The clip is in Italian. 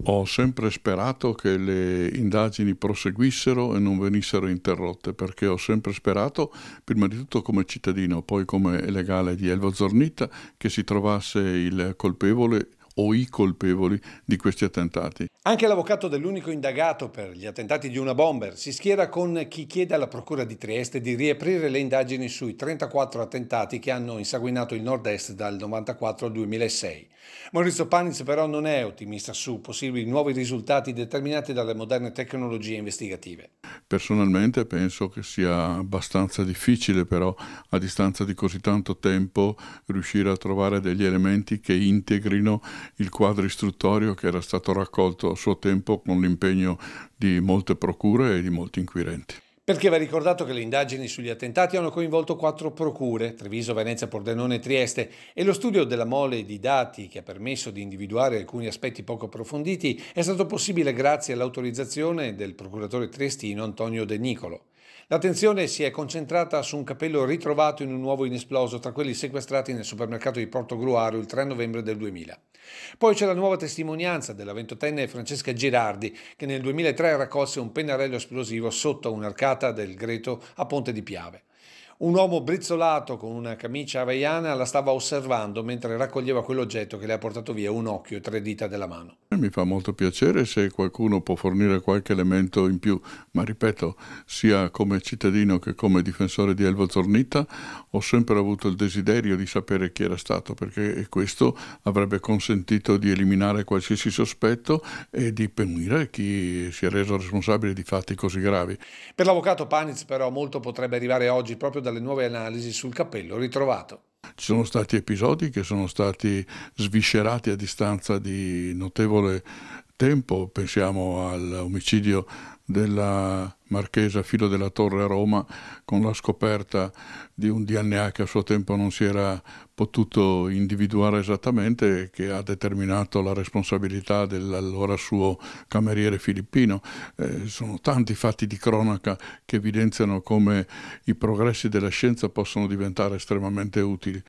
Ho sempre sperato che le indagini proseguissero e non venissero interrotte, perché ho sempre sperato, prima di tutto come cittadino, poi come legale di Elvo Zornita, che si trovasse il colpevole o i colpevoli di questi attentati. Anche l'avvocato dell'unico indagato per gli attentati di una bomber si schiera con chi chiede alla Procura di Trieste di riaprire le indagini sui 34 attentati che hanno insanguinato il nord-est dal 94 al 2006. Maurizio Panitz però non è ottimista su possibili nuovi risultati determinati dalle moderne tecnologie investigative. Personalmente penso che sia abbastanza difficile però a distanza di così tanto tempo riuscire a trovare degli elementi che integrino il quadro istruttorio che era stato raccolto a suo tempo con l'impegno di molte procure e di molti inquirenti. Perché va ricordato che le indagini sugli attentati hanno coinvolto 4 procure, Treviso, Venezia, Pordenone e Trieste, e lo studio della mole di dati che ha permesso di individuare alcuni aspetti poco approfonditi è stato possibile grazie all'autorizzazione del procuratore triestino Antonio De Nicolo. L'attenzione si è concentrata su un cappello ritrovato in un uovo inesploso tra quelli sequestrati nel supermercato di Portogruaro il 3 novembre del 2000. Poi c'è la nuova testimonianza della 28enne Francesca Girardi, che nel 2003 raccolse un pennarello esplosivo sotto un'arcata del Greto a Ponte di Piave. Un uomo brizzolato con una camicia havaiana la stava osservando mentre raccoglieva quell'oggetto che le ha portato via un occhio e 3 dita della mano. Mi fa molto piacere se qualcuno può fornire qualche elemento in più, ma ripeto, sia come cittadino che come difensore di Elvo Zornita, ho sempre avuto il desiderio di sapere chi era stato, perché questo avrebbe consentito di eliminare qualsiasi sospetto e di punire chi si è reso responsabile di fatti così gravi. Per l'avvocato Panitz però molto potrebbe arrivare oggi proprio dalle nuove analisi sul cappello ritrovato. Ci sono stati episodi che sono stati sviscerati a distanza di notevole tempo, pensiamo all'omicidio della Marchesa Filo della Torre a Roma con la scoperta di un DNA che a suo tempo non si era potuto individuare esattamente e che ha determinato la responsabilità dell'allora suo cameriere filippino. Sono tanti fatti di cronaca che evidenziano come i progressi della scienza possono diventare estremamente utili.